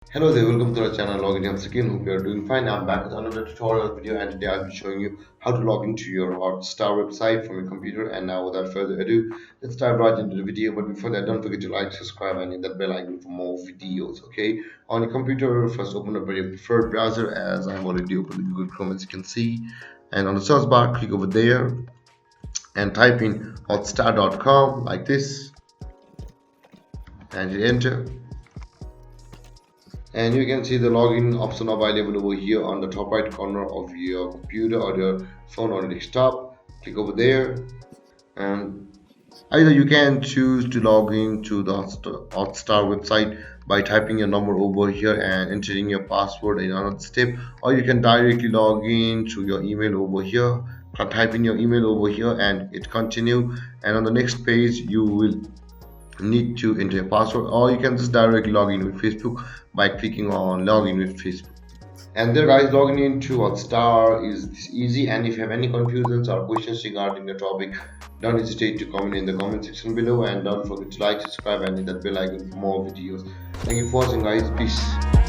Hello there, welcome to our channel Login once again. Hope you are doing fine. I'm back with another tutorial video, and today I'll be showing you how to log into your Hotstar website from your computer. And now without further ado, let's dive right into the video. But before that, don't forget to like, subscribe, and hit that bell icon for more videos. Okay, on your computer, first open up your preferred browser, as I'm already open the Google Chrome, as you can see. And on the search bar, click over there and type in hotstar.com like this, and hit enter. And you can see the login option available over here on the top right corner of your computer or your phone or desktop. Click over there, and either you can choose to log in to the Hotstar website by typing your number over here and entering your password in another step, or you can directly log in to your email over here. Type in your email over here and hit continue, and on the next page you will need to enter a password, or you can just directly log in with Facebook by clicking on login with Facebook. And there guys, logging into Hotstar is this easy, and if you have any confusions or questions regarding the topic, don't hesitate to comment in the comment section below, and don't forget to like, subscribe, and hit that bell icon for more videos. Thank you for watching guys. Peace.